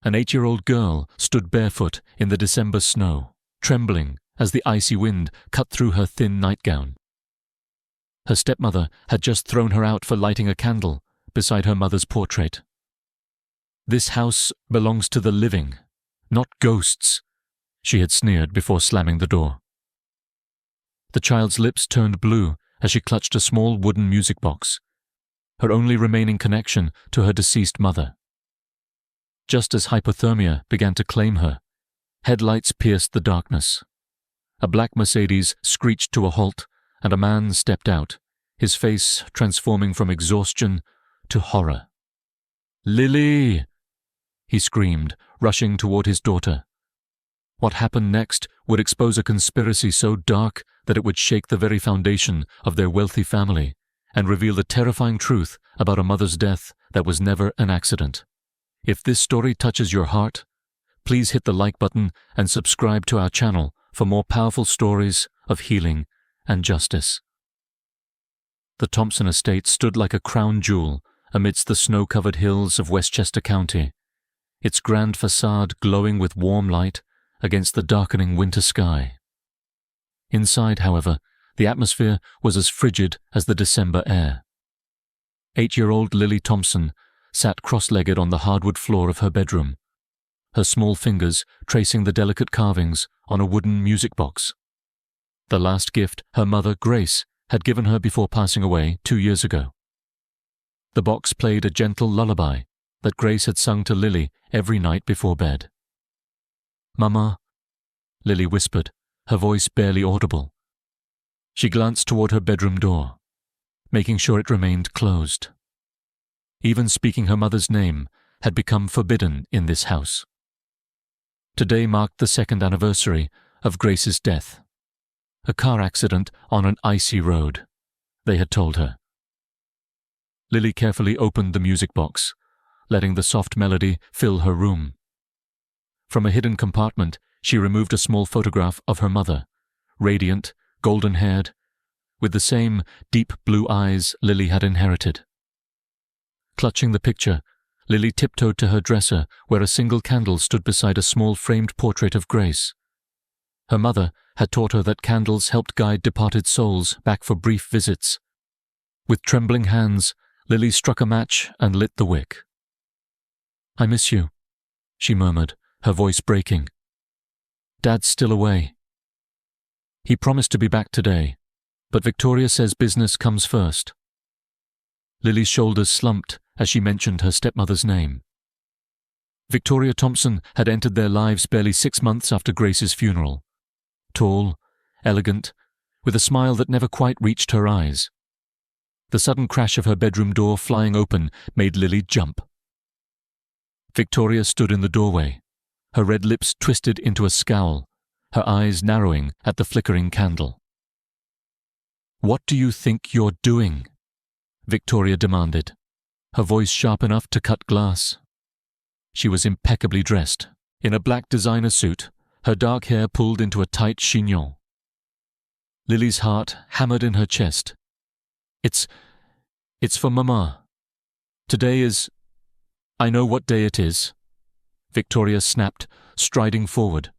An 8-year-old girl stood barefoot in the December snow, trembling as the icy wind cut through her thin nightgown. Her stepmother had just thrown her out for lighting a candle beside her mother's portrait. "This house belongs to the living, not ghosts," she had sneered before slamming the door. The child's lips turned blue as she clutched a small wooden music box, her only remaining connection to her deceased mother. Just as hypothermia began to claim her, headlights pierced the darkness. A black Mercedes screeched to a halt, and a man stepped out, his face transforming from exhaustion to horror. "Lily!" he screamed, rushing toward his daughter. What happened next would expose a conspiracy so dark that it would shake the very foundation of their wealthy family and reveal the terrifying truth about a mother's death that was never an accident. If this story touches your heart, please hit the like button and subscribe to our channel for more powerful stories of healing and justice. The Thompson estate stood like a crown jewel amidst the snow-covered hills of Westchester County, its grand facade glowing with warm light against the darkening winter sky. Inside, however, the atmosphere was as frigid as the December air. 8-year-old Lily Thompson sat cross-legged on the hardwood floor of her bedroom, her small fingers tracing the delicate carvings on a wooden music box. The last gift her mother, Grace, had given her before passing away 2 years ago. The box played a gentle lullaby that Grace had sung to Lily every night before bed. "Mama," Lily whispered, her voice barely audible. She glanced toward her bedroom door, making sure it remained closed. Even speaking her mother's name had become forbidden in this house. Today marked the 2nd anniversary of Grace's death. A car accident on an icy road, they had told her. Lily carefully opened the music box, letting the soft melody fill her room. From a hidden compartment, she removed a small photograph of her mother, radiant, golden-haired, with the same deep blue eyes Lily had inherited. Clutching the picture, Lily tiptoed to her dresser where a single candle stood beside a small framed portrait of Grace. Her mother had taught her that candles helped guide departed souls back for brief visits. With trembling hands, Lily struck a match and lit the wick. "I miss you," she murmured, her voice breaking. "Dad's still away. He promised to be back today, but Victoria says business comes first." Lily's shoulders slumped as she mentioned her stepmother's name. Victoria Thompson had entered their lives barely 6 months after Grace's funeral. Tall, elegant, with a smile that never quite reached her eyes. The sudden crash of her bedroom door flying open made Lily jump. Victoria stood in the doorway, her red lips twisted into a scowl, her eyes narrowing at the flickering candle. "What do you think you're doing?" Victoria demanded, her voice sharp enough to cut glass. She was impeccably dressed, in a black designer suit, her dark hair pulled into a tight chignon. Lily's heart hammered in her chest. It's for Mama. Today is... I know what day it is," Victoria snapped, striding forward.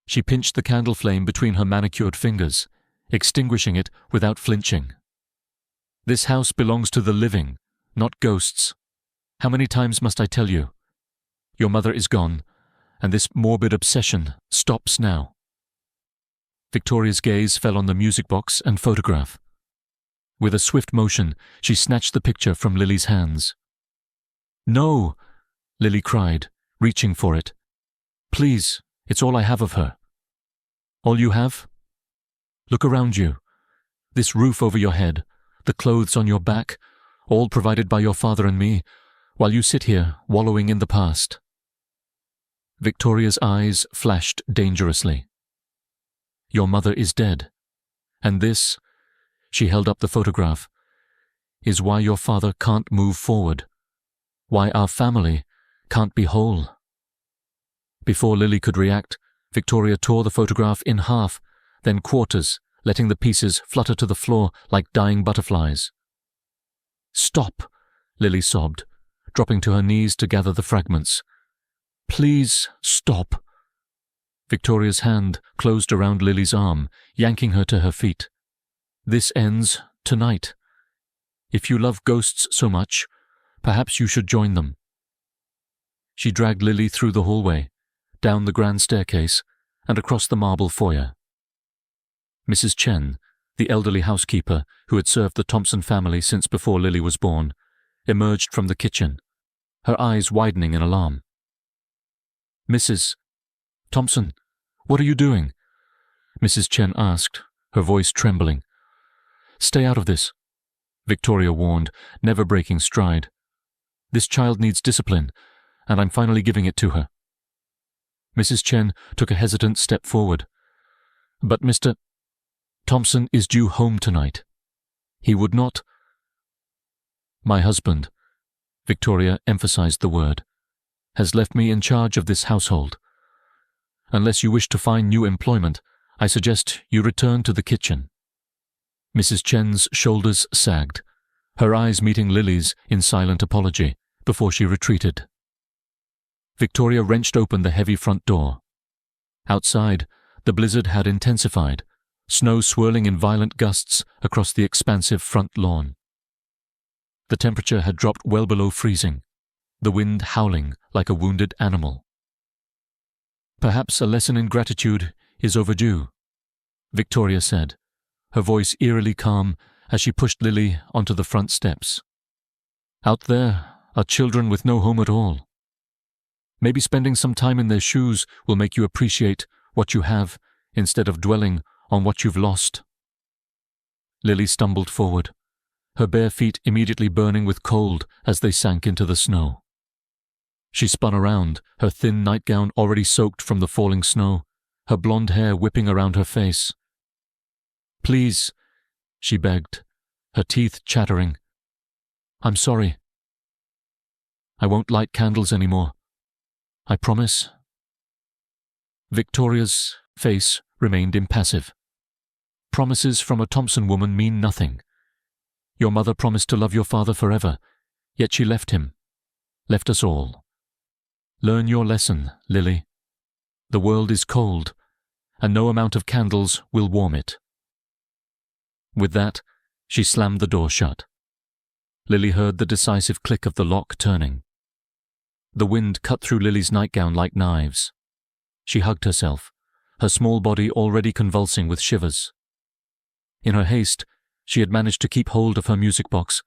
She pinched the candle flame between her manicured fingers, extinguishing it without flinching. "This house belongs to the living, not ghosts. How many times must I tell you? Your mother is gone, and this morbid obsession stops now." Victoria's gaze fell on the music box and photograph. With a swift motion, she snatched the picture from Lily's hands. "No!" Lily cried, reaching for it. "Please, it's all I have of her." "All you have? Look around you. This roof over your head, the clothes on your back, all provided by your father and me, while you sit here wallowing in the past." Victoria's eyes flashed dangerously. "Your mother is dead, and this," she held up the photograph, "is why your father can't move forward, why our family can't be whole." Before Lily could react, Victoria tore the photograph in half, then quarters, letting the pieces flutter to the floor like dying butterflies. "Stop," Lily sobbed, dropping to her knees to gather the fragments. Please stop. Victoria's hand closed around Lily's arm, yanking her to her feet. This ends tonight. If you love ghosts so much, perhaps you should join them. She dragged Lily through the hallway, down the grand staircase, and across the marble foyer. Mrs. Chen, the elderly housekeeper who had served the Thompson family since before Lily was born, emerged from the kitchen, her eyes widening in alarm. Mrs. Thompson, what are you doing? Mrs. Chen asked, her voice trembling. Stay out of this, Victoria warned, never breaking stride. This child needs discipline, and I'm finally giving it to her. Mrs. Chen took a hesitant step forward. But Mr. Thompson is due home tonight. He would not. My husband, Victoria emphasized the word, has left me in charge of this household. Unless you wish to find new employment, I suggest you return to the kitchen. Mrs. Chen's shoulders sagged, her eyes meeting Lily's in silent apology, before she retreated. Victoria wrenched open the heavy front door. Outside, the blizzard had intensified, snow swirling in violent gusts across the expansive front lawn. The temperature had dropped well below freezing, the wind howling like a wounded animal. Perhaps a lesson in gratitude is overdue, Victoria said, her voice eerily calm as she pushed Lily onto the front steps. Out there are children with no home at all. Maybe spending some time in their shoes will make you appreciate what you have instead of dwelling on what you've lost. Lily stumbled forward, her bare feet immediately burning with cold as they sank into the snow. She spun around, her thin nightgown already soaked from the falling snow, her blonde hair whipping around her face. Please, she begged, her teeth chattering. I'm sorry. I won't light candles anymore. I promise. Victoria's face remained impassive. Promises from a Thompson woman mean nothing. Your mother promised to love your father forever, yet she left him, left us all. Learn your lesson, Lily. The world is cold, and no amount of candles will warm it. With that, she slammed the door shut. Lily heard the decisive click of the lock turning. The wind cut through Lily's nightgown like knives. She hugged herself, her small body already convulsing with shivers. In her haste, she had managed to keep hold of her music box,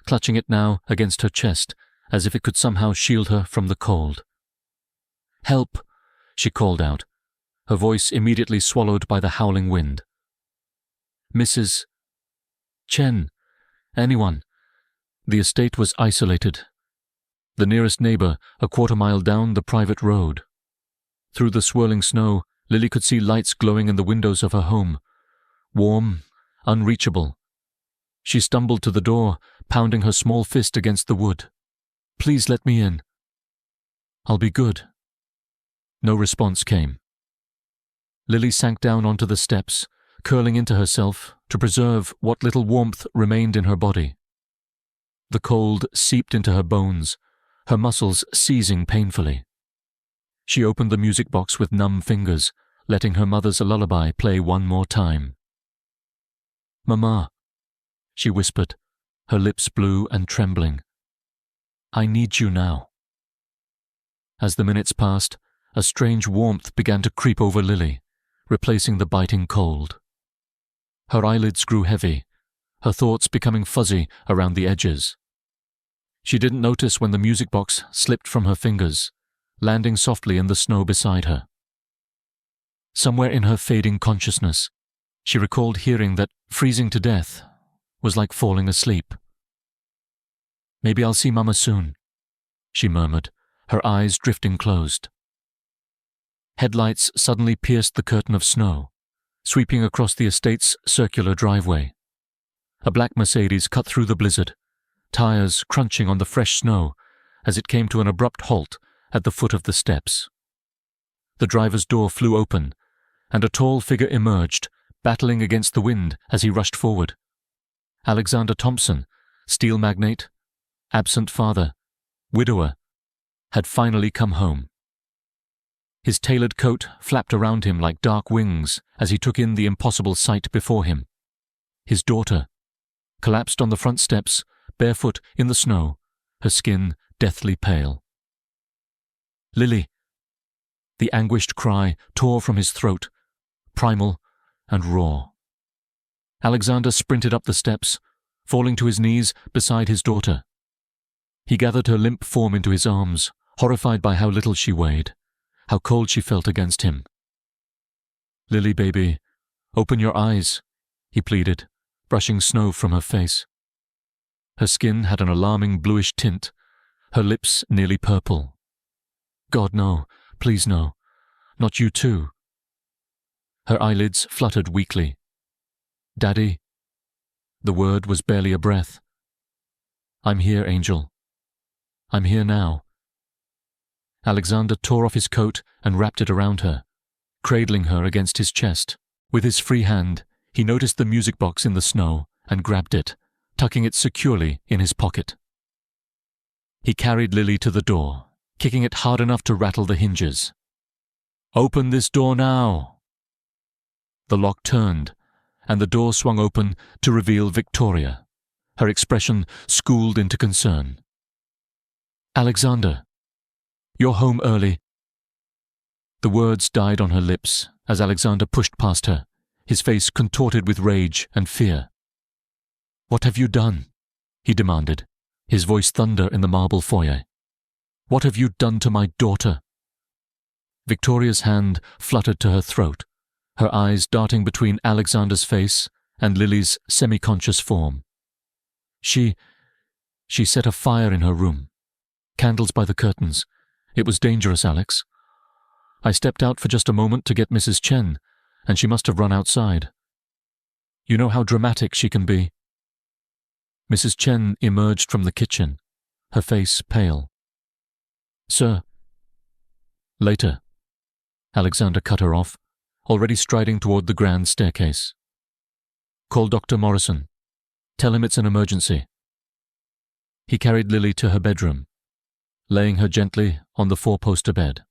clutching it now against her chest as if it could somehow shield her from the cold. Help, she called out, her voice immediately swallowed by the howling wind. Mrs. Chen, anyone. The estate was isolated. The nearest neighbor a quarter-mile down the private road. Through the swirling snow, Lily could see lights glowing in the windows of her home. Warm, unreachable. She stumbled to the door, pounding her small fist against the wood. Please let me in. I'll be good. No response came. Lily sank down onto the steps, curling into herself to preserve what little warmth remained in her body. The cold seeped into her bones, her muscles seizing painfully. She opened the music box with numb fingers, letting her mother's lullaby play one more time. Mama, she whispered, her lips blue and trembling. I need you now. As the minutes passed, a strange warmth began to creep over Lily, replacing the biting cold. Her eyelids grew heavy, her thoughts becoming fuzzy around the edges. She didn't notice when the music box slipped from her fingers, landing softly in the snow beside her. Somewhere in her fading consciousness, she recalled hearing that freezing to death was like falling asleep. Maybe I'll see Mama soon, she murmured, her eyes drifting closed. Headlights suddenly pierced the curtain of snow, sweeping across the estate's circular driveway. A black Mercedes cut through the blizzard, tires crunching on the fresh snow as it came to an abrupt halt at the foot of the steps. The driver's door flew open, and a tall figure emerged, battling against the wind as he rushed forward. Alexander Thompson, steel magnate, absent father, widower, had finally come home. His tailored coat flapped around him like dark wings as he took in the impossible sight before him. His daughter, collapsed on the front steps, barefoot in the snow, her skin deathly pale. "Lily!" The anguished cry tore from his throat, primal and raw. Alexander sprinted up the steps, falling to his knees beside his daughter. He gathered her limp form into his arms, horrified by how little she weighed, how cold she felt against him. "Lily, baby, open your eyes," he pleaded, brushing snow from her face. Her skin had an alarming bluish tint, her lips nearly purple. "God, no, please no, not you too." Her eyelids fluttered weakly. "Daddy?" The word was barely a breath. "I'm here, Angel. I'm here now." Alexander tore off his coat and wrapped it around her, cradling her against his chest. With his free hand, he noticed the music box in the snow and grabbed it, tucking it securely in his pocket. He carried Lily to the door, kicking it hard enough to rattle the hinges. "Open this door now!" The lock turned, and the door swung open to reveal Victoria, her expression schooled into concern. "Alexander, you're home early." The words died on her lips as Alexander pushed past her, his face contorted with rage and fear. "What have you done?" he demanded, his voice thunder in the marble foyer. "What have you done to my daughter?" Victoria's hand fluttered to her throat, her eyes darting between Alexander's face and Lily's semi-conscious form. She set a fire in her room. Candles by the curtains. It was dangerous, Alex. I stepped out for just a moment to get Mrs. Chen, and she must have run outside. You know how dramatic she can be. Mrs. Chen emerged from the kitchen, her face pale. "Sir." "Later." Alexander cut her off, already striding toward the grand staircase. "Call Dr. Morrison. Tell him it's an emergency." He carried Lily to her bedroom, laying her gently on the four-poster bed.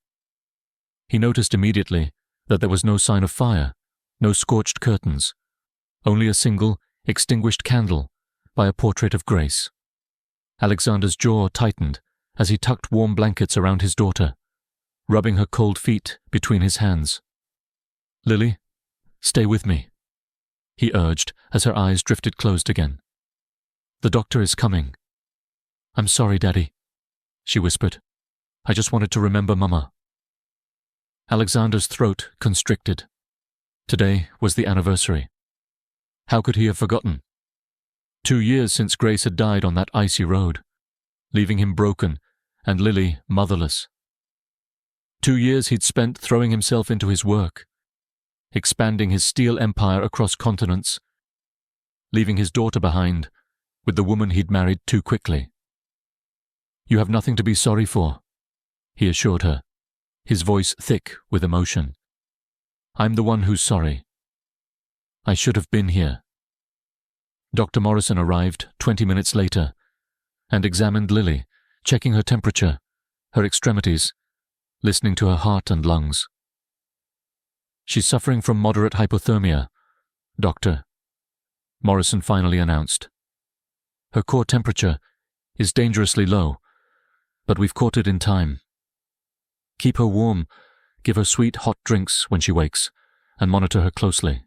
He noticed immediately that there was no sign of fire, no scorched curtains, only a single, extinguished candle by a portrait of Grace. Alexander's jaw tightened as he tucked warm blankets around his daughter, rubbing her cold feet between his hands. "Lily, stay with me," he urged as her eyes drifted closed again. "The doctor is coming." "I'm sorry, Daddy," she whispered. "I just wanted to remember Mama." Alexander's throat constricted. Today was the anniversary. How could he have forgotten? 2 years since Grace had died on that icy road, leaving him broken and Lily motherless. 2 years he'd spent throwing himself into his work, expanding his steel empire across continents, leaving his daughter behind with the woman he'd married too quickly. "You have nothing to be sorry for," he assured her, his voice thick with emotion. "I'm the one who's sorry. I should have been here." Dr. Morrison arrived 20 minutes later and examined Lily, checking her temperature, her extremities, listening to her heart and lungs. "She's suffering from moderate hypothermia, Doctor," Morrison finally announced. "Her core temperature is dangerously low, but we've caught it in time. Keep her warm, give her sweet hot drinks when she wakes, and monitor her closely."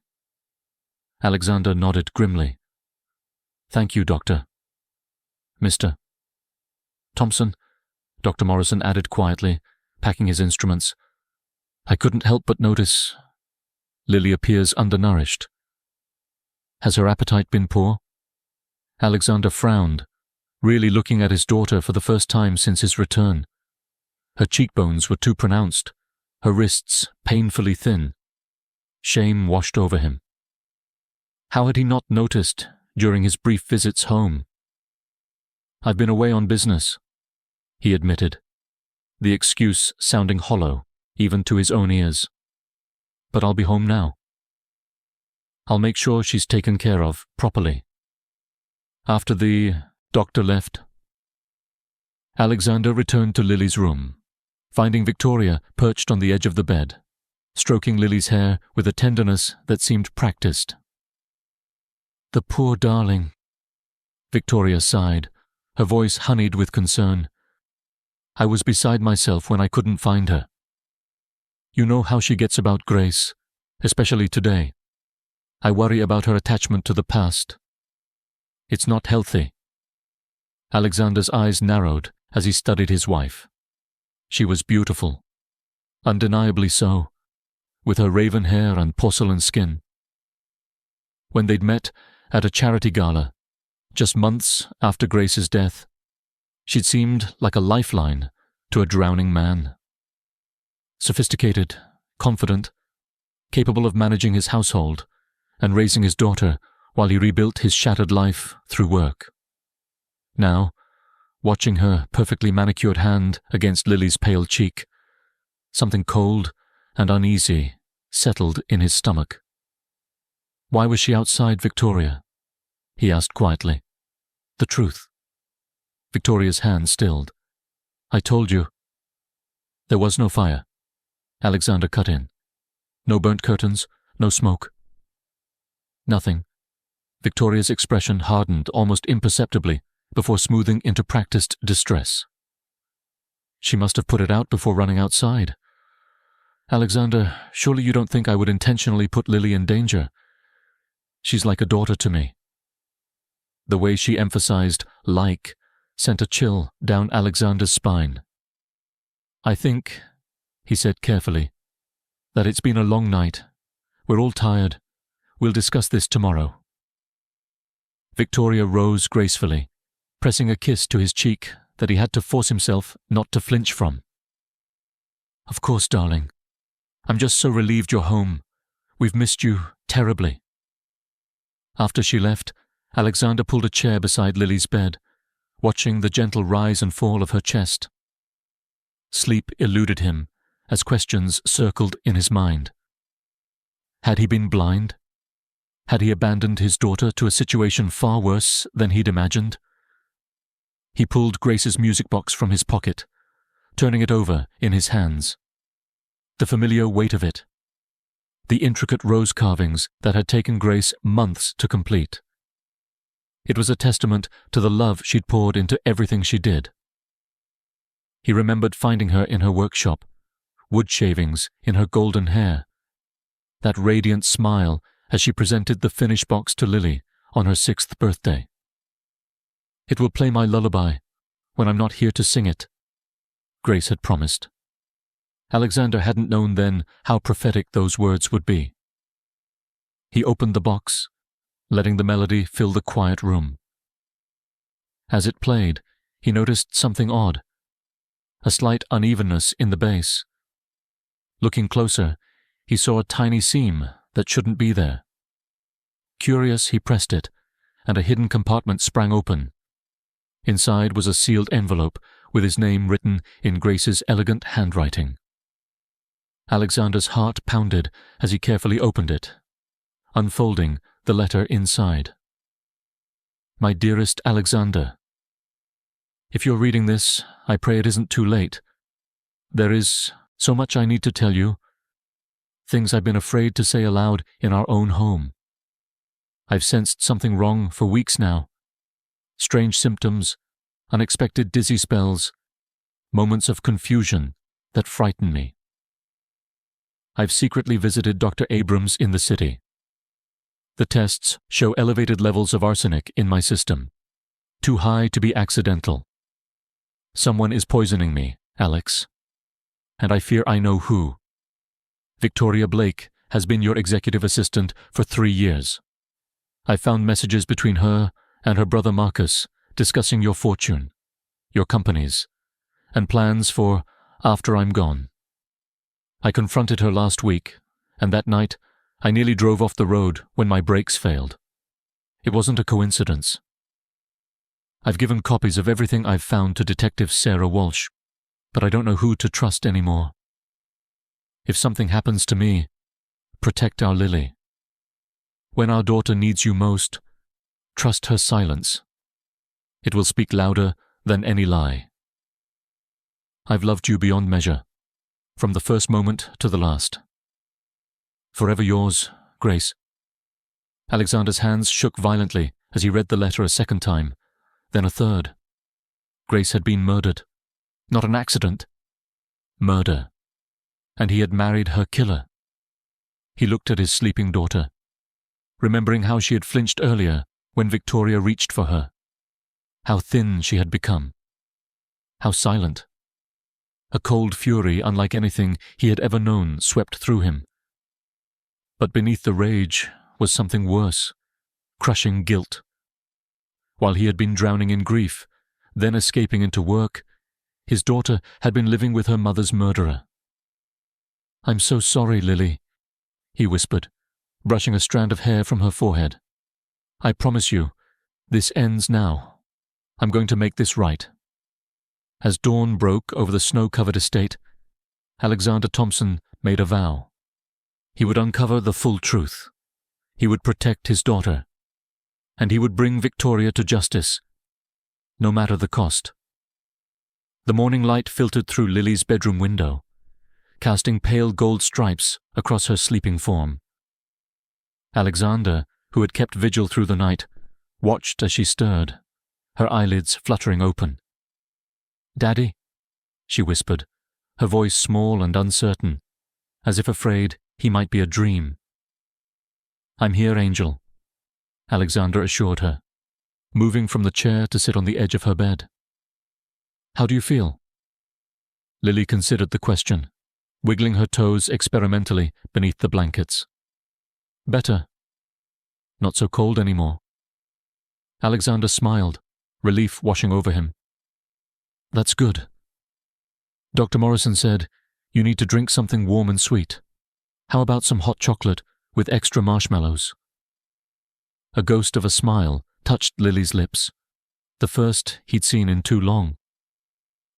Alexander nodded grimly. "Thank you, Doctor." "Mr. Thompson," Dr. Morrison added quietly, packing his instruments. "I couldn't help but notice Lily appears undernourished. Has her appetite been poor?" Alexander frowned, really looking at his daughter for the first time since his return. Her cheekbones were too pronounced, her wrists painfully thin. Shame washed over him. How had he not noticed during his brief visits home? "I've been away on business," he admitted, the excuse sounding hollow even to his own ears. "But I'll be home now. I'll make sure she's taken care of properly." After the doctor left, Alexander returned to Lily's room, finding Victoria perched on the edge of the bed, stroking Lily's hair with a tenderness that seemed practiced. "The poor darling," Victoria sighed, her voice honeyed with concern. "I was beside myself when I couldn't find her. You know how she gets about Grace, especially today. I worry about her attachment to the past. It's not healthy." Alexander's eyes narrowed as he studied his wife. She was beautiful, undeniably so, with her raven hair and porcelain skin. When they'd met at a charity gala, just months after Grace's death, she'd seemed like a lifeline to a drowning man. Sophisticated, confident, capable of managing his household and raising his daughter while he rebuilt his shattered life through work. Now, watching her perfectly manicured hand against Lily's pale cheek, something cold and uneasy settled in his stomach. "Why was she outside Victoria?" he asked quietly. "The truth." Victoria's hand stilled. "I told you." "There was no fire," Alexander cut in. "No burnt curtains, no smoke." "Nothing." Victoria's expression hardened almost imperceptibly before smoothing into practiced distress. "She must have put it out before running outside. Alexander, surely you don't think I would intentionally put Lily in danger? She's like a daughter to me." The way she emphasized "like" sent a chill down Alexander's spine. "I think," he said carefully, "that it's been a long night. We're all tired. We'll discuss this tomorrow." Victoria rose gracefully, pressing a kiss to his cheek that he had to force himself not to flinch from. "Of course, darling. I'm just so relieved you're home. We've missed you terribly." After she left, Alexander pulled a chair beside Lily's bed, watching the gentle rise and fall of her chest. Sleep eluded him as questions circled in his mind. Had he been blind? Had he abandoned his daughter to a situation far worse than he'd imagined? He pulled Grace's music box from his pocket, turning it over in his hands. The familiar weight of it. The intricate rose carvings that had taken Grace months to complete. It was a testament to the love she'd poured into everything she did. He remembered finding her in her workshop, wood shavings in her golden hair, that radiant smile as she presented the finish box to Lily on her 6th birthday. "It will play my lullaby when I'm not here to sing it," Grace had promised. Alexander hadn't known then how prophetic those words would be. He opened the box, letting the melody fill the quiet room. As it played, he noticed something odd, a slight unevenness in the bass. Looking closer, he saw a tiny seam that shouldn't be there. Curious, he pressed it, and a hidden compartment sprang open. Inside was a sealed envelope with his name written in Grace's elegant handwriting. Alexander's heart pounded as he carefully opened it, unfolding the letter inside. "My dearest Alexander, if you're reading this, I pray it isn't too late. There is so much I need to tell you, things I've been afraid to say aloud in our own home. I've sensed something wrong for weeks now. Strange symptoms, unexpected dizzy spells, moments of confusion that frighten me. I've secretly visited Dr. Abrams in the city. The tests show elevated levels of arsenic in my system, too high to be accidental. Someone is poisoning me, Alex, and I fear I know who. Victoria Blake has been your executive assistant for 3 years. I found messages between her and her brother Marcus discussing your fortune, your companies, and plans for after I'm gone. I confronted her last week, and that night I nearly drove off the road when my brakes failed. It wasn't a coincidence. I've given copies of everything I've found to Detective Sarah Walsh, but I don't know who to trust anymore. If something happens to me, protect our Lily. When our daughter needs you most, trust her silence. It will speak louder than any lie. I've loved you beyond measure, from the first moment to the last. Forever yours, Grace. Alexander's hands shook violently as he read the letter a second time, then a third. Grace had been murdered. Not an accident. Murder. And he had married her killer. He looked at his sleeping daughter, remembering how she had flinched earlier when Victoria reached for her. How thin she had become. How silent. A cold fury unlike anything he had ever known swept through him. But beneath the rage was something worse, crushing guilt. While he had been drowning in grief, then escaping into work, his daughter had been living with her mother's murderer. "I'm so sorry, Lily," he whispered, brushing a strand of hair from her forehead. "I promise you, this ends now. I'm going to make this right." As dawn broke over the snow-covered estate, Alexander Thompson made a vow. He would uncover the full truth. He would protect his daughter. And he would bring Victoria to justice, no matter the cost. The morning light filtered through Lily's bedroom window, casting pale gold stripes across her sleeping form. Alexander, who had kept vigil through the night, watched as she stirred, her eyelids fluttering open. "Daddy," she whispered, her voice small and uncertain, as if afraid he might be a dream. "I'm here, Angel," Alexander assured her, moving from the chair to sit on the edge of her bed. "How do you feel?" Lily considered the question, wiggling her toes experimentally beneath the blankets. "Better. Not so cold anymore." Alexander smiled, relief washing over him. "That's good. Dr. Morrison said you need to drink something warm and sweet. How about some hot chocolate with extra marshmallows?" A ghost of a smile touched Lily's lips, the first he'd seen in too long.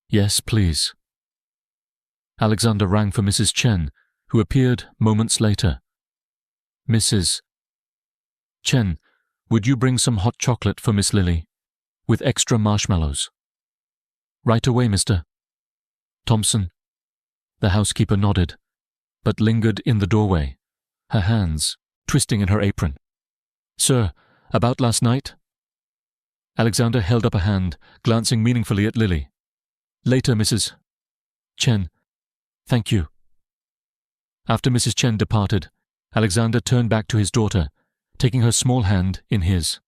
"Yes, please." Alexander rang for Mrs. Chen, who appeared moments later. "Mrs. Chen, would you bring some hot chocolate for Miss Lily, with extra marshmallows?" "Right away, Mr. Thompson." The housekeeper nodded, but lingered in the doorway, her hands twisting in her apron. "Sir, about last night?" Alexander held up a hand, glancing meaningfully at Lily. "Later, Mrs. Chen. Thank you." After Mrs. Chen departed, Alexander turned back to his daughter, taking her small hand in his.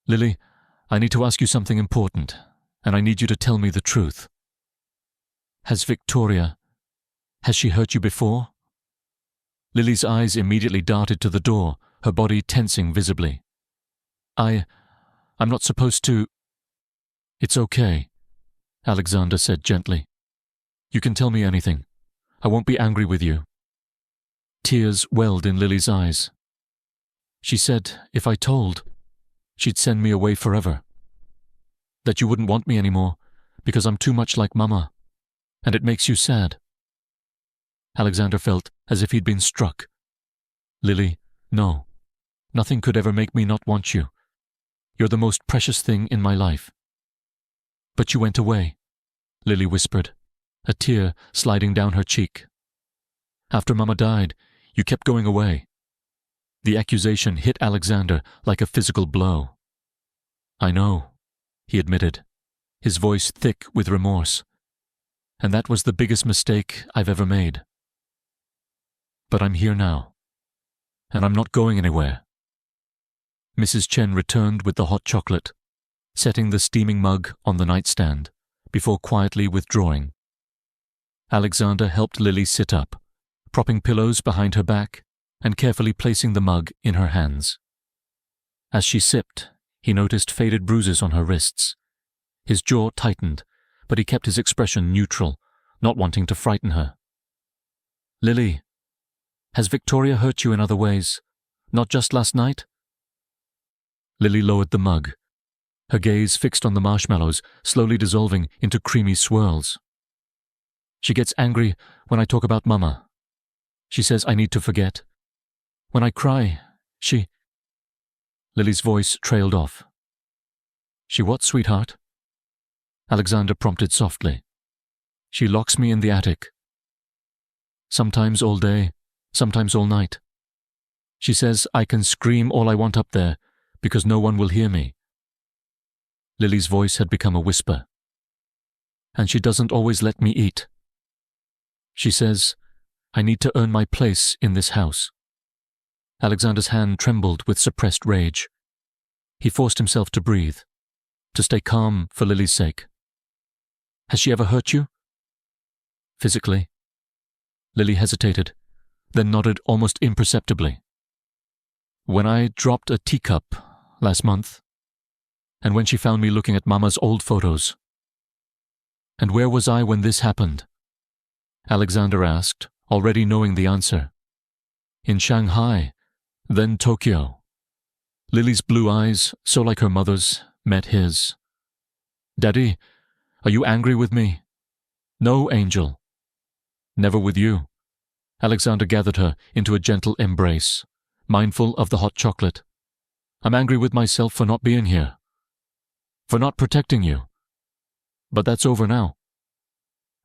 "Lily, I need to ask you something important, and I need you to tell me the truth. Has she hurt you before?" Lily's eyes immediately darted to the door, her body tensing visibly. I'm not supposed to." "It's okay," Alexander said gently. "You can tell me anything. I won't be angry with you." Tears welled in Lily's eyes. "She said if I told, she'd send me away forever. That you wouldn't want me anymore because I'm too much like Mama, and it makes you sad." Alexander felt as if he'd been struck. "Lily, no. Nothing could ever make me not want you. You're the most precious thing in my life." "But you went away," Lily whispered, a tear sliding down her cheek. "After Mama died, you kept going away." The accusation hit Alexander like a physical blow. "I know," he admitted, his voice thick with remorse. "And that was the biggest mistake I've ever made. But I'm here now, and I'm not going anywhere." Mrs. Chen returned with the hot chocolate, setting the steaming mug on the nightstand, before quietly withdrawing. Alexander helped Lily sit up, propping pillows behind her back and carefully placing the mug in her hands. As she sipped, he noticed faded bruises on her wrists. His jaw tightened, but he kept his expression neutral, not wanting to frighten her. "Lily, has Victoria hurt you in other ways, not just last night?" Lily lowered the mug, her gaze fixed on the marshmallows slowly dissolving into creamy swirls. "She gets angry when I talk about Mama. She says I need to forget. When I cry, she—" Lily's voice trailed off. "She what, sweetheart?" Alexander prompted softly. She locks me in the attic. Sometimes all day, sometimes all night. She says I can scream all I want up there because no one will hear me. Lily's voice had become a whisper. And she doesn't always let me eat. She says I need to earn my place in this house. Alexander's hand trembled with suppressed rage. He forced himself to breathe, to stay calm for Lily's sake. Has she ever hurt you? Physically. Lily hesitated, then nodded almost imperceptibly. When I dropped a teacup last month, and when she found me looking at Mama's old photos. And where was I when this happened? Alexander asked, already knowing the answer. In Shanghai, then Tokyo. Lily's blue eyes, so like her mother's, met his. Daddy, are you angry with me? No, Angel. Never with you. Alexander gathered her into a gentle embrace, mindful of the hot chocolate. I'm angry with myself for not being here. For not protecting you. But that's over now.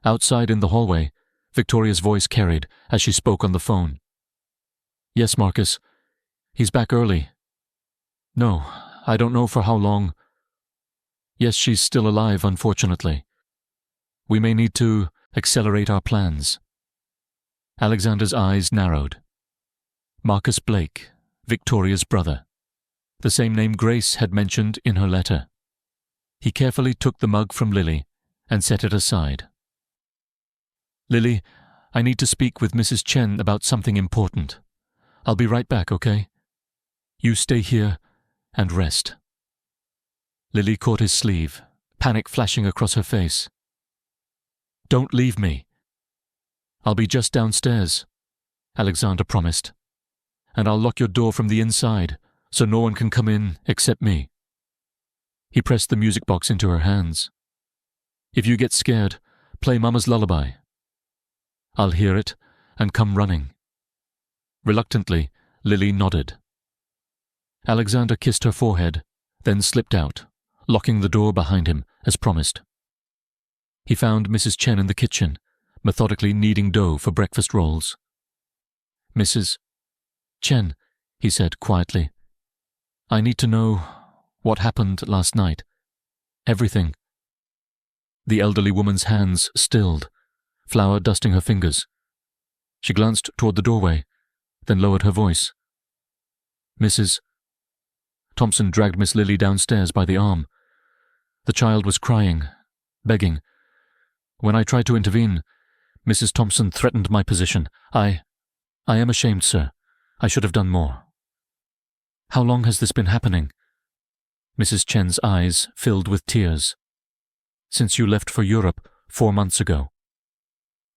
Outside in the hallway, Victoria's voice carried as she spoke on the phone. Yes, Marcus. He's back early. No, I don't know for how long. Yes, she's still alive, unfortunately. We may need to accelerate our plans. Alexander's eyes narrowed. Marcus Blake, Victoria's brother. The same name Grace had mentioned in her letter. He carefully took the mug from Lily and set it aside. Lily, I need to speak with Mrs. Chen about something important. I'll be right back, okay? You stay here and rest. Lily caught his sleeve, panic flashing across her face. Don't leave me. I'll be just downstairs, Alexander promised. And I'll lock your door from the inside so no one can come in except me. He pressed the music box into her hands. If you get scared, play Mama's lullaby. I'll hear it and come running. Reluctantly, Lily nodded. Alexander kissed her forehead, then slipped out, locking the door behind him as promised. He found Mrs. Chen in the kitchen, methodically kneading dough for breakfast rolls. Mrs. Chen, he said quietly, I need to know what happened last night. Everything. The elderly woman's hands stilled, flour dusting her fingers. She glanced toward the doorway, then lowered her voice. Mrs. Thompson dragged Miss Lily downstairs by the arm. The child was crying, begging. When I tried to intervene, Mrs. Thompson threatened my position. I am ashamed, sir. I should have done more. How long has this been happening? Mrs. Chen's eyes filled with tears. Since you left for Europe 4 months ago.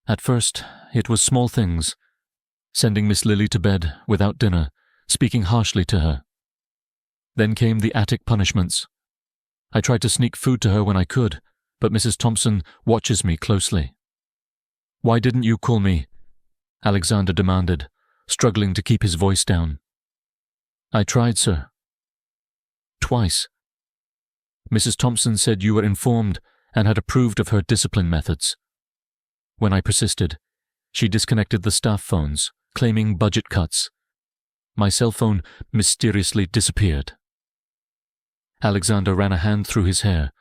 At first, it was small things. Sending Miss Lily to bed without dinner, speaking harshly to her. Then came the attic punishments. I tried to sneak food to her when I could, but Mrs. Thompson watches me closely. Why didn't you call me? Alexander demanded, struggling to keep his voice down. I tried, sir. Twice. Mrs. Thompson said you were informed and had approved of her discipline methods. When I persisted, she disconnected the staff phones, claiming budget cuts. My cell phone mysteriously disappeared. Alexander ran a hand through his hair,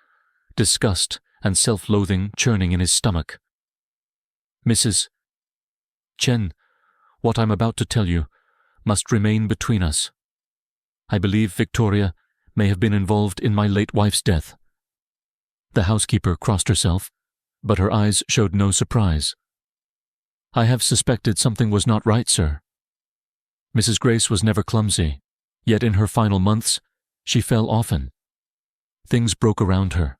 disgust and self-loathing churning in his stomach. Mrs. Chen, what I'm about to tell you must remain between us. I believe Victoria may have been involved in my late wife's death. The housekeeper crossed herself, but her eyes showed no surprise. I have suspected something was not right, sir. Mrs. Grace was never clumsy, yet in her final months, she fell often. Things broke around her.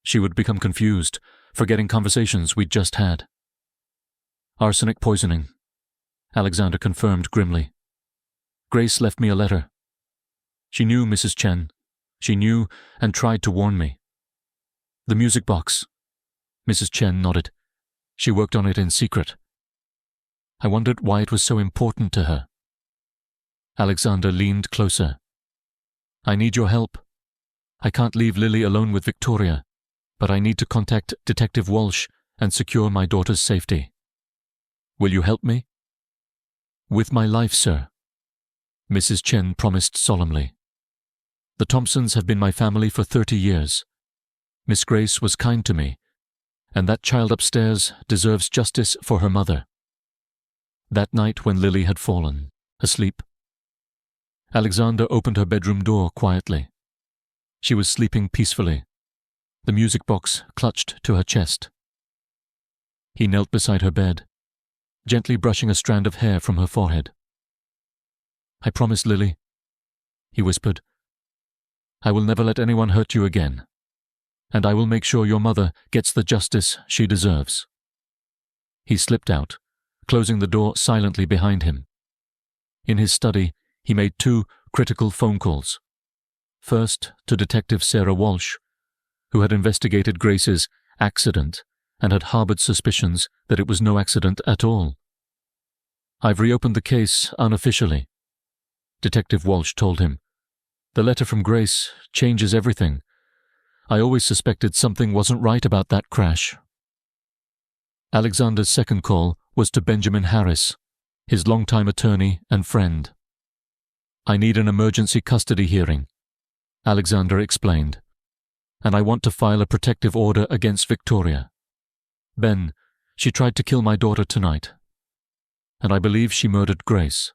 She would become confused, forgetting conversations we'd just had. Arsenic poisoning, Alexander confirmed grimly. Grace left me a letter. She knew Mrs. Chen. She knew and tried to warn me. The music box. Mrs. Chen nodded. She worked on it in secret. I wondered why it was so important to her. Alexander leaned closer. I need your help. I can't leave Lily alone with Victoria, but I need to contact Detective Walsh and secure my daughter's safety. Will you help me?" "With my life, sir," Mrs. Chen promised solemnly. "The Thompsons have been my family for 30 years. Miss Grace was kind to me, and that child upstairs deserves justice for her mother." That night when Lily had fallen, asleep, Alexander opened her bedroom door quietly. She was sleeping peacefully, the music box clutched to her chest. He knelt beside her bed, gently brushing a strand of hair from her forehead. "I promise, Lily," he whispered, "I will never let anyone hurt you again, and I will make sure your mother gets the justice she deserves." He slipped out, closing the door silently behind him. In his study, he made 2 critical phone calls. First to Detective Sarah Walsh, who had investigated Grace's accident and had harbored suspicions that it was no accident at all. "I've reopened the case unofficially," Detective Walsh told him. "The letter from Grace changes everything. I always suspected something wasn't right about that crash." Alexander's second call was to Benjamin Harris, his longtime attorney and friend. "I need an emergency custody hearing," Alexander explained, "and I want to file a protective order against Victoria. Ben, she tried to kill my daughter tonight, and I believe she murdered Grace."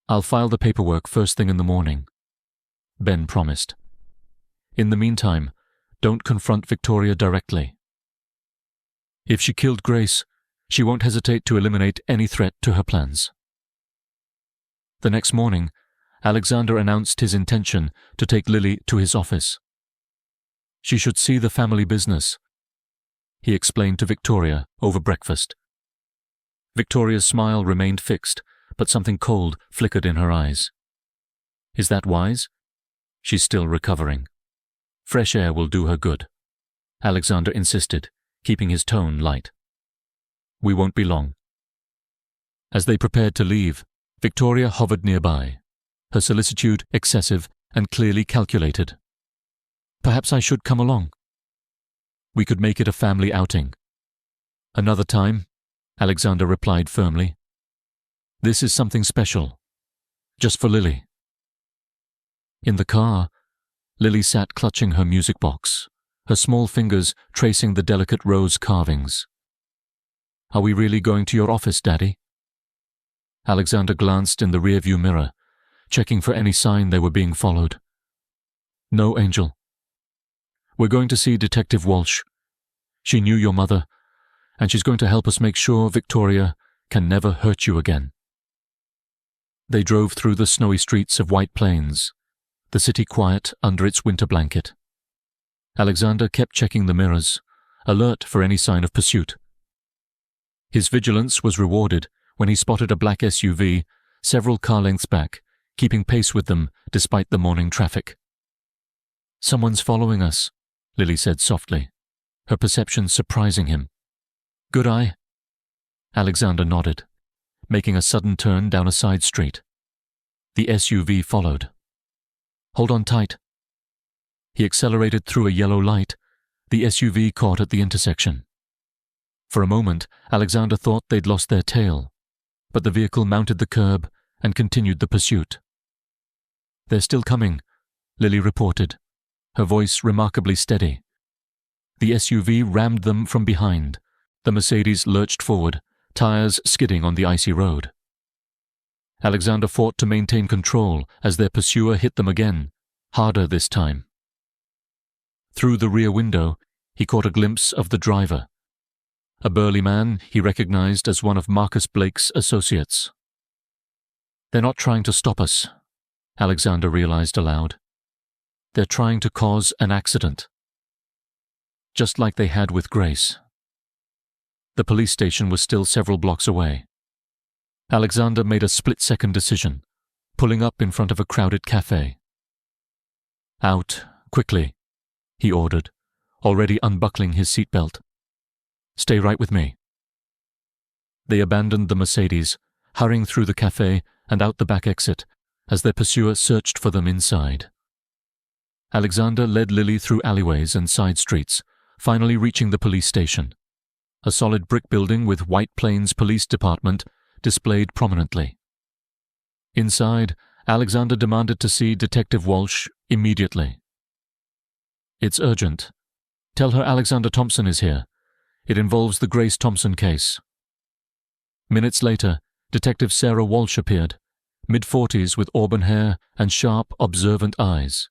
"I'll file the paperwork first thing in the morning," Ben promised. "In the meantime, don't confront Victoria directly. If she killed Grace, she won't hesitate to eliminate any threat to her plans." The next morning, Alexander announced his intention to take Lily to his office. She should see the family business, he explained to Victoria over breakfast. Victoria's smile remained fixed, but something cold flickered in her eyes. "Is that wise?" "She's still recovering. Fresh air will do her good," Alexander insisted, keeping his tone light. "We won't be long." As they prepared to leave, Victoria hovered nearby, her solicitude excessive and clearly calculated. "Perhaps I should come along. We could make it a family outing." "Another time," Alexander replied firmly. "This is something special, just for Lily." In the car, Lily sat clutching her music box, her small fingers tracing the delicate rose carvings. "Are we really going to your office, Daddy?" Alexander glanced in the rearview mirror, checking for any sign they were being followed. "No, Angel. We're going to see Detective Walsh. She knew your mother, and she's going to help us make sure Victoria can never hurt you again." They drove through the snowy streets of White Plains, the city quiet under its winter blanket. Alexander kept checking the mirrors, alert for any sign of pursuit. His vigilance was rewarded when he spotted a black SUV several car lengths back, keeping pace with them despite the morning traffic. "Someone's following us," Lily said softly, her perception surprising him. "Good eye?" Alexander nodded, making a sudden turn down a side street. The SUV followed. "Hold on tight." He accelerated through a yellow light. The SUV caught at the intersection. For a moment, Alexander thought they'd lost their tail, but the vehicle mounted the curb and continued the pursuit. "They're still coming," Lily reported, her voice remarkably steady. The SUV rammed them from behind. The Mercedes lurched forward, tires skidding on the icy road. Alexander fought to maintain control as their pursuer hit them again, harder this time. Through the rear window, he caught a glimpse of the driver, a burly man he recognized as one of Marcus Blake's associates. "They're not trying to stop us," Alexander realized aloud. "They're trying to cause an accident. Just like they had with Grace." The police station was still several blocks away. Alexander made a split-second decision, pulling up in front of a crowded cafe. "Out, quickly," he ordered, already unbuckling his seatbelt. "Stay right with me." They abandoned the Mercedes, hurrying through the cafe and out the back exit as their pursuer searched for them inside. Alexander led Lily through alleyways and side streets, finally reaching the police station. A solid brick building with White Plains Police Department displayed prominently. Inside, Alexander demanded to see Detective Walsh immediately. "It's urgent. Tell her Alexander Thompson is here. It involves the Grace Thompson case." Minutes later, Detective Sarah Walsh appeared, mid-40s with auburn hair and sharp, observant eyes.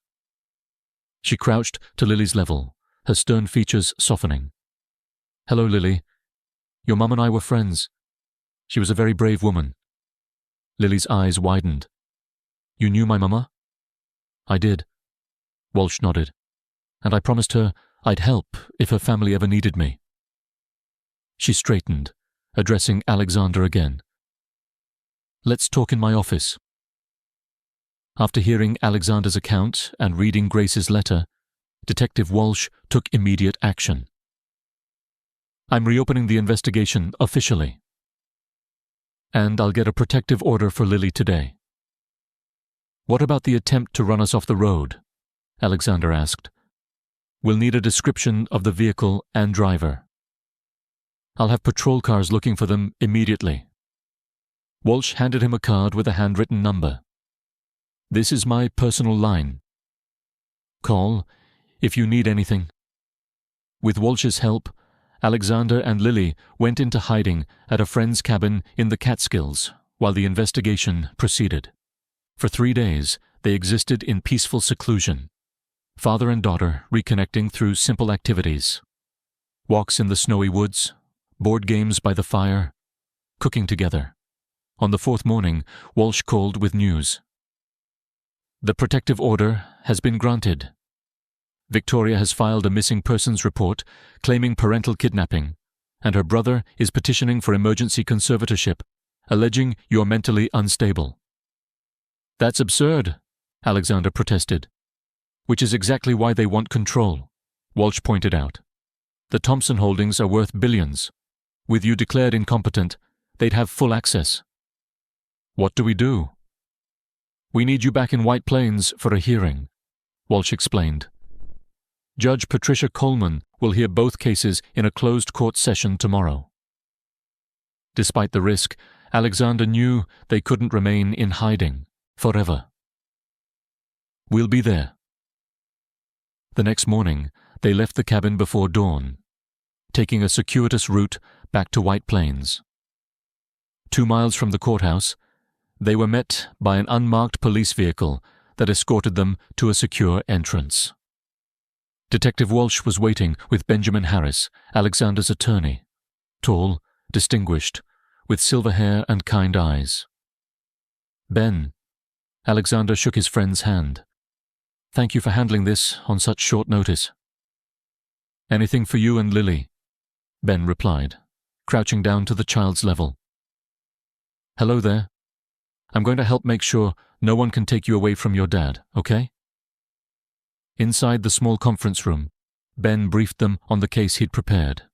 She crouched to Lily's level, her stern features softening. "Hello, Lily. Your mum and I were friends. She was a very brave woman." Lily's eyes widened. "You knew my mama?" "I did." Walsh nodded. "And I promised her I'd help if her family ever needed me." She straightened, addressing Alexander again. "Let's talk in my office." After hearing Alexander's account and reading Grace's letter, Detective Walsh took immediate action. "I'm reopening the investigation officially. And I'll get a protective order for Lily today." "What about the attempt to run us off the road?" Alexander asked. "We'll need a description of the vehicle and driver. I'll have patrol cars looking for them immediately." Walsh handed him a card with a handwritten number. "This is my personal line. Call if you need anything." With Walsh's help, Alexander and Lily went into hiding at a friend's cabin in the Catskills while the investigation proceeded. For 3 days, they existed in peaceful seclusion, father and daughter reconnecting through simple activities. Walks in the snowy woods, board games by the fire, cooking together. On the 4th morning, Walsh called with news. "The protective order has been granted. Victoria has filed a missing persons report claiming parental kidnapping, and her brother is petitioning for emergency conservatorship, alleging you're mentally unstable." "That's absurd," Alexander protested. "Which is exactly why they want control," Walsh pointed out. "The Thompson holdings are worth billions. With you declared incompetent, they'd have full access." "What do we do?" "We need you back in White Plains for a hearing," Walsh explained. "Judge Patricia Coleman will hear both cases in a closed court session tomorrow." Despite the risk, Alexander knew they couldn't remain in hiding forever. "We'll be there." The next morning, they left the cabin before dawn, taking a circuitous route back to White Plains. 2 miles from the courthouse, they were met by an unmarked police vehicle that escorted them to a secure entrance. Detective Walsh was waiting with Benjamin Harris, Alexander's attorney, tall, distinguished, with silver hair and kind eyes. "Ben," Alexander shook his friend's hand. "Thank you for handling this on such short notice." "Anything for you and Lily," Ben replied, crouching down to the child's level. "Hello there. I'm going to help make sure no one can take you away from your dad, okay?" Inside the small conference room, Ben briefed them on the case he'd prepared.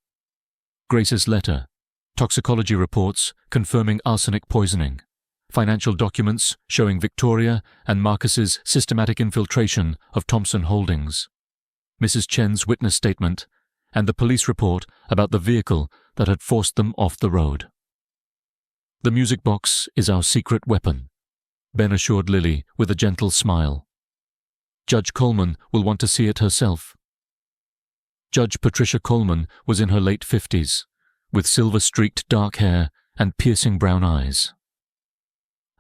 Grace's letter, toxicology reports confirming arsenic poisoning, financial documents showing Victoria and Marcus's systematic infiltration of Thompson Holdings, Mrs. Chen's witness statement, and the police report about the vehicle that had forced them off the road. "The music box is our secret weapon," Ben assured Lily with a gentle smile. "Judge Coleman will want to see it herself." Judge Patricia Coleman was in her late 50s, with silver-streaked dark hair and piercing brown eyes.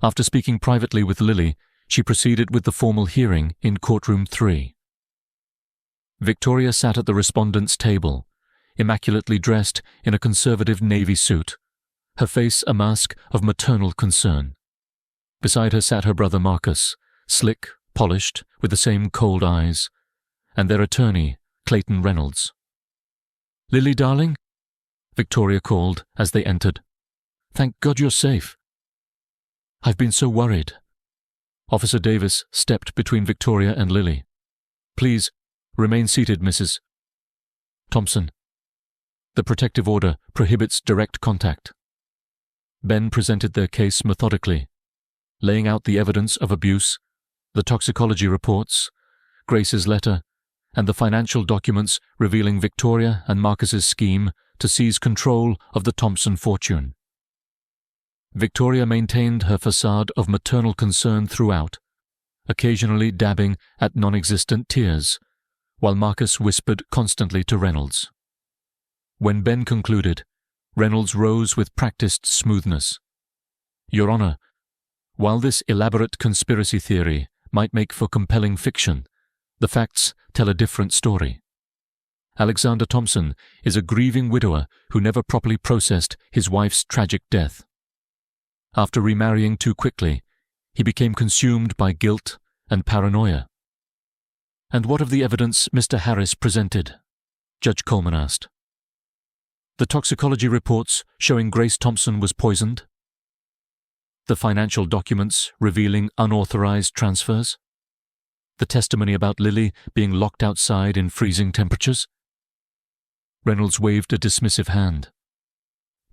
After speaking privately with Lily, she proceeded with the formal hearing in courtroom 3. Victoria sat at the respondent's table, immaculately dressed in a conservative navy suit, her face a mask of maternal concern. Beside her sat her brother Marcus, slick, polished, with the same cold eyes, and their attorney, Clayton Reynolds. "Lily, darling?" Victoria called as they entered. "Thank God you're safe." "I've been so worried." Officer Davis stepped between Victoria and Lily. "Please, remain seated, Mrs. Thompson. The protective order prohibits direct contact." Ben presented their case methodically, laying out the evidence of abuse, the toxicology reports, Grace's letter, and the financial documents revealing Victoria and Marcus's scheme to seize control of the Thompson fortune. Victoria maintained her facade of maternal concern throughout, occasionally dabbing at non-existent tears, while Marcus whispered constantly to Reynolds. When Ben concluded, Reynolds rose with practiced smoothness. "Your Honour, while this elaborate conspiracy theory might make for compelling fiction, the facts tell a different story. Alexander Thompson is a grieving widower who never properly processed his wife's tragic death. After remarrying too quickly, he became consumed by guilt and paranoia." "And what of the evidence Mr. Harris presented?" Judge Coleman asked. "The toxicology reports showing Grace Thompson was poisoned? The financial documents revealing unauthorized transfers? The testimony about Lily being locked outside in freezing temperatures?" Reynolds waved a dismissive hand.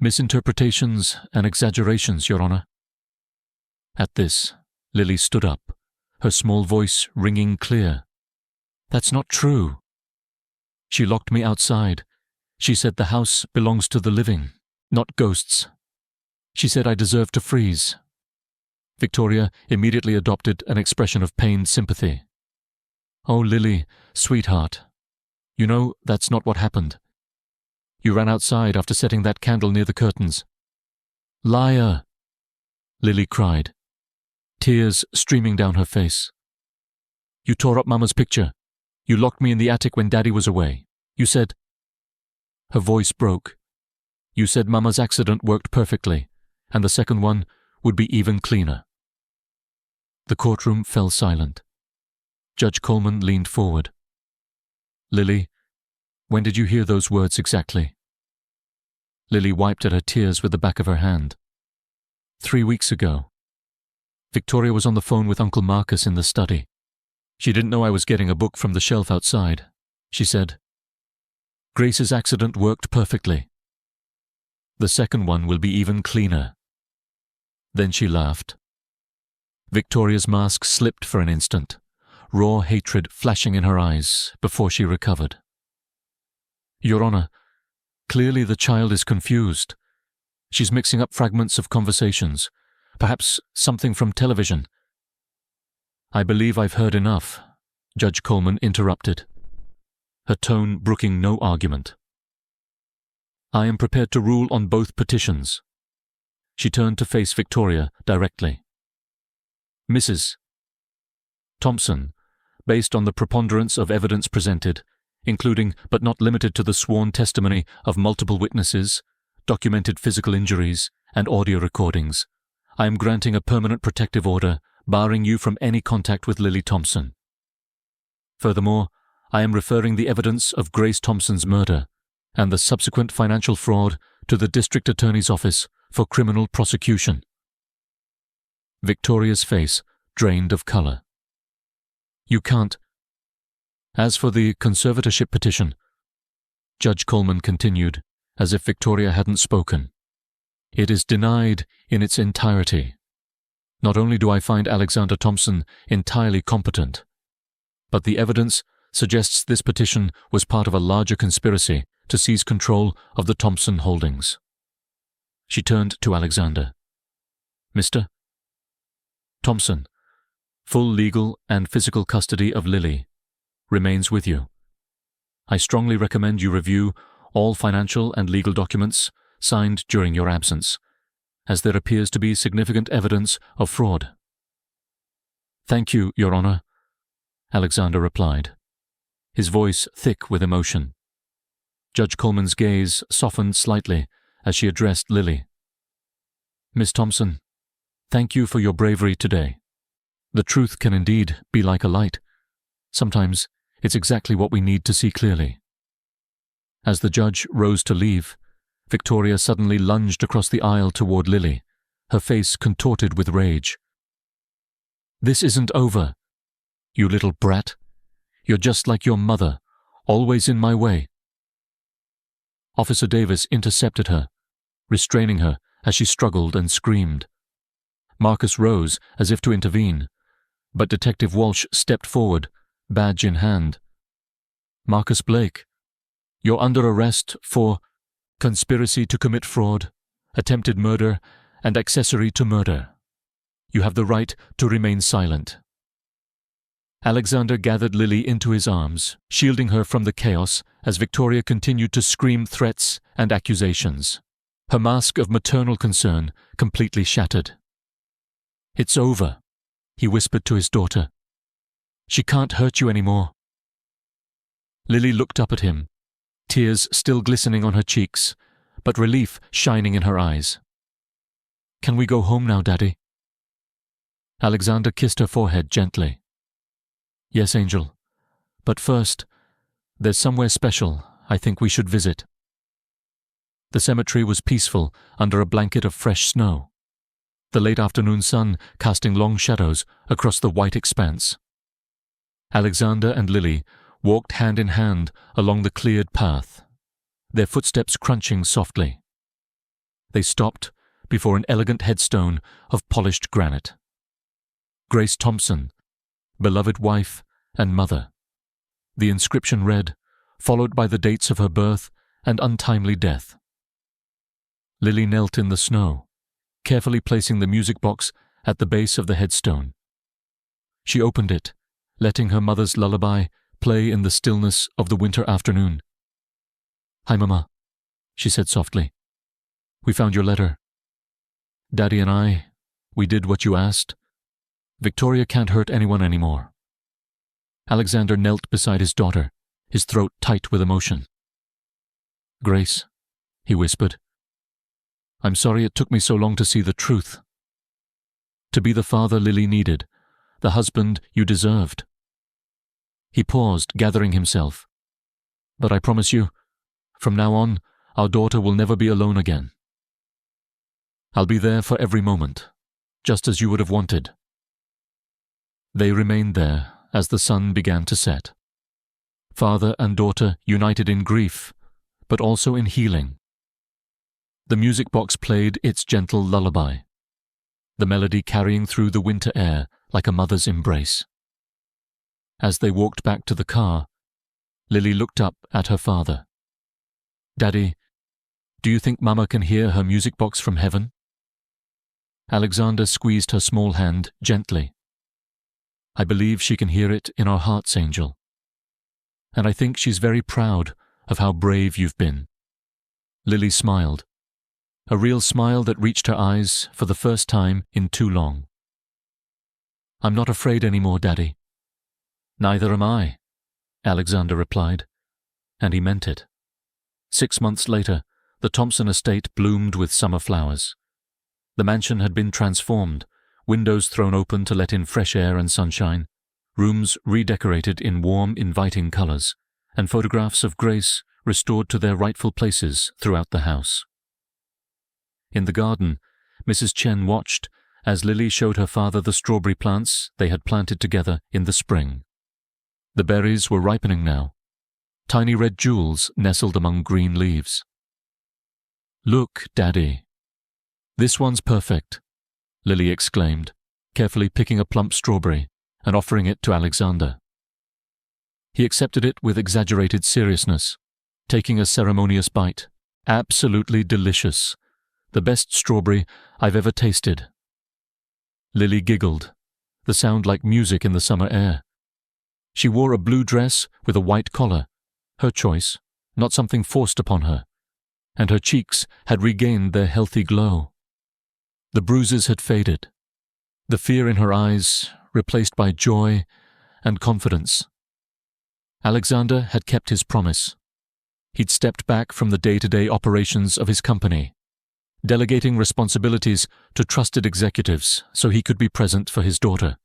"Misinterpretations and exaggerations, Your Honour." At this, Lily stood up, her small voice ringing clear. "That's not true. She locked me outside. She said the house belongs to the living, not ghosts. She said I deserved to freeze." Victoria immediately adopted an expression of pained sympathy. "Oh, Lily, sweetheart, you know that's not what happened. You ran outside after setting that candle near the curtains." "Liar!" Lily cried, tears streaming down her face. "You tore up Mama's picture. You locked me in the attic when Daddy was away. You said—" Her voice broke. "You said Mama's accident worked perfectly, and the second one would be even cleaner." The courtroom fell silent. Judge Coleman leaned forward. "Lily, when did you hear those words exactly?" Lily wiped at her tears with the back of her hand. 3 weeks ago. Victoria was on the phone with Uncle Marcus in the study. She didn't know I was getting a book from the shelf outside. She said, "Grace's accident worked perfectly. The second one will be even cleaner." Then she laughed. Victoria's mask slipped for an instant, raw hatred flashing in her eyes before she recovered. "Your Honour, clearly the child is confused. She's mixing up fragments of conversations, perhaps something from television." "I believe I've heard enough," Judge Coleman interrupted, her tone brooking no argument. "I am prepared to rule on both petitions." She turned to face Victoria directly. "Mrs. Thompson, based on the preponderance of evidence presented, including but not limited to the sworn testimony of multiple witnesses, documented physical injuries, and audio recordings, I am granting a permanent protective order barring you from any contact with Lily Thompson. Furthermore, I am referring the evidence of Grace Thompson's murder and the subsequent financial fraud to the District Attorney's Office for criminal prosecution." Victoria's face drained of colour. "You can't—" "As for the conservatorship petition," Judge Coleman continued, as if Victoria hadn't spoken, "it is denied in its entirety. Not only do I find Alexander Thompson entirely competent, but the evidence suggests this petition was part of a larger conspiracy to seize control of the Thompson holdings." She turned to Alexander. "Mr. Thompson, full legal and physical custody of Lily remains with you. I strongly recommend you review all financial and legal documents signed during your absence, as there appears to be significant evidence of fraud." "Thank you, Your Honour," Alexander replied, his voice thick with emotion. Judge Coleman's gaze softened slightly as she addressed Lily. "Miss Thompson, thank you for your bravery today. The truth can indeed be like a light. Sometimes it's exactly what we need to see clearly." As the judge rose to leave, Victoria suddenly lunged across the aisle toward Lily, her face contorted with rage. "This isn't over. You little brat. You're just like your mother, always in my way." Officer Davis intercepted her, restraining her as she struggled and screamed. Marcus rose as if to intervene, but Detective Walsh stepped forward, badge in hand. Marcus Blake, you're under arrest for conspiracy to commit fraud, attempted murder, and accessory to murder. You have the right to remain silent." Alexander gathered Lily into his arms, shielding her from the chaos as Victoria continued to scream threats and accusations, her mask of maternal concern completely shattered. "It's over," he whispered to his daughter. "She can't hurt you anymore." Lily looked up at him, tears still glistening on her cheeks, but relief shining in her eyes. "Can we go home now, Daddy?" Alexander kissed her forehead gently. "Yes, Angel. But first, there's somewhere special I think we should visit." The cemetery was peaceful under a blanket of fresh snow, the late afternoon sun casting long shadows across the white expanse. Alexander and Lily walked hand in hand along the cleared path, their footsteps crunching softly. They stopped before an elegant headstone of polished granite. Grace Thompson, beloved wife and mother. The inscription read, followed by the dates of her birth and untimely death. Lily knelt in the snow, carefully placing the music box at the base of the headstone. She opened it, letting her mother's lullaby play in the stillness of the winter afternoon. "Hi, Mama," she said softly. "We found your letter. Daddy and we did what you asked. Victoria can't hurt anyone anymore." Alexander knelt beside his daughter, his throat tight with emotion. "Grace," he whispered, "I'm sorry it took me so long to see the truth. To be the father Lily needed, the husband you deserved." He paused, gathering himself. "But I promise you, from now on, our daughter will never be alone again. I'll be there for every moment, just as you would have wanted." They remained there as the sun began to set. Father and daughter united in grief, but also in healing. The music box played its gentle lullaby, the melody carrying through the winter air like a mother's embrace. As they walked back to the car, Lily looked up at her father. "Daddy, do you think Mama can hear her music box from heaven?" Alexander squeezed her small hand gently. "I believe she can hear it in our hearts, Angel. And I think she's very proud of how brave you've been." Lily smiled, a real smile that reached her eyes for the first time in too long. "I'm not afraid anymore, Daddy." "Neither am I," Alexander replied, and he meant it. 6 months later, the Thompson estate bloomed with summer flowers. The mansion had been transformed, windows thrown open to let in fresh air and sunshine, rooms redecorated in warm, inviting colors, and photographs of Grace restored to their rightful places throughout the house. In the garden, Mrs. Chen watched as Lily showed her father the strawberry plants they had planted together in the spring. The berries were ripening now, tiny red jewels nestled among green leaves. "Look, Daddy. This one's perfect," Lily exclaimed, carefully picking a plump strawberry and offering it to Alexander. He accepted it with exaggerated seriousness, taking a ceremonious bite. "Absolutely delicious. The best strawberry I've ever tasted." Lily giggled, the sound like music in the summer air. She wore a blue dress with a white collar, her choice, not something forced upon her, and her cheeks had regained their healthy glow. The bruises had faded, the fear in her eyes replaced by joy and confidence. Alexander had kept his promise. He'd stepped back from the day-to-day operations of his company, delegating responsibilities to trusted executives so he could be present for his daughter.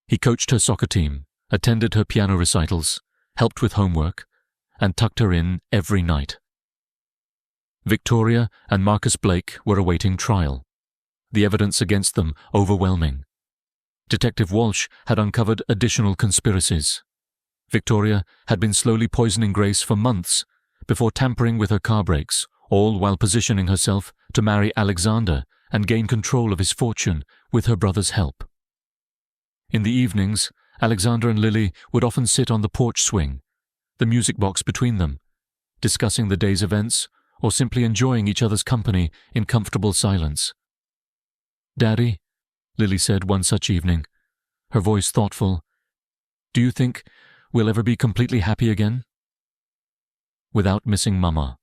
He coached her soccer team, attended her piano recitals, helped with homework, and tucked her in every night. Victoria and Marcus Blake were awaiting trial, the evidence against them overwhelming. Detective Walsh had uncovered additional conspiracies. Victoria had been slowly poisoning Grace for months before tampering with her car brakes, all while positioning herself to marry Alexander and gain control of his fortune with her brother's help. In the evenings, Alexander and Lily would often sit on the porch swing, the music box between them, discussing the day's events or simply enjoying each other's company in comfortable silence. "Daddy," Lily said one such evening, her voice thoughtful, "do you think we'll ever be completely happy again?" Without missing Mama.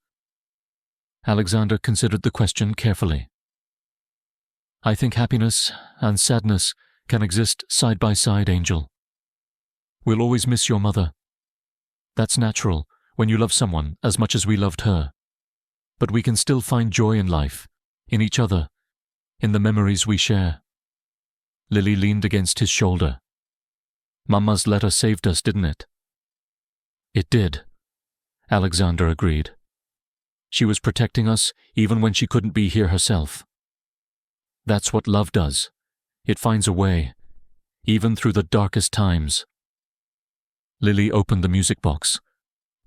Alexander considered the question carefully. "I think happiness and sadness can exist side by side, Angel. We'll always miss your mother. That's natural when you love someone as much as we loved her. But we can still find joy in life, in each other, in the memories we share." Lily leaned against his shoulder. "Mama's letter saved us, didn't it?" "It did," Alexander agreed. "She was protecting us even when she couldn't be here herself. That's what love does. It finds a way, even through the darkest times." Lily opened the music box,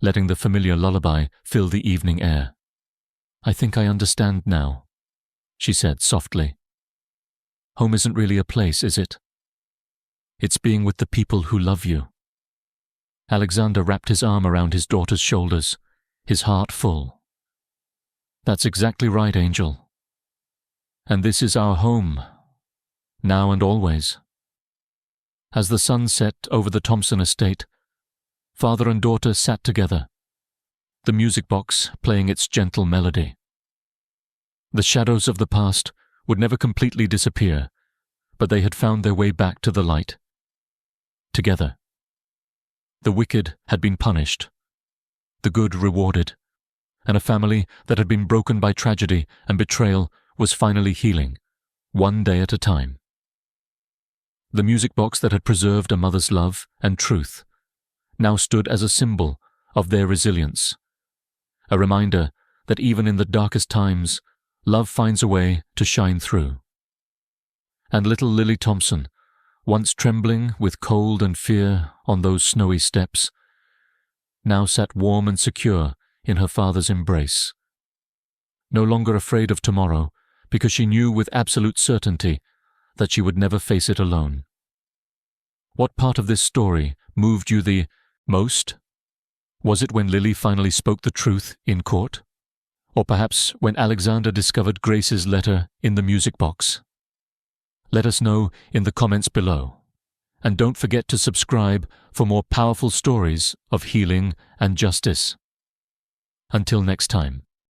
letting the familiar lullaby fill the evening air. "I think I understand now," she said softly. "Home isn't really a place, is it? It's being with the people who love you." Alexander wrapped his arm around his daughter's shoulders, his heart full. "That's exactly right, Angel. And this is our home, now and always." As the sun set over the Thompson estate, father and daughter sat together, the music box playing its gentle melody. The shadows of the past would never completely disappear, but they had found their way back to the light. Together. The wicked had been punished, the good rewarded, and a family that had been broken by tragedy and betrayal was finally healing, one day at a time. The music box that had preserved a mother's love and truth now stood as a symbol of their resilience, a reminder that even in the darkest times, love finds a way to shine through. And little Lily Thompson, once trembling with cold and fear on those snowy steps, now sat warm and secure in her father's embrace, no longer afraid of tomorrow because she knew with absolute certainty that she would never face it alone. What part of this story moved you the most? Was it when Lily finally spoke the truth in court? Or perhaps when Alexander discovered Grace's letter in the music box? Let us know in the comments below. And don't forget to subscribe for more powerful stories of healing and justice. Until next time.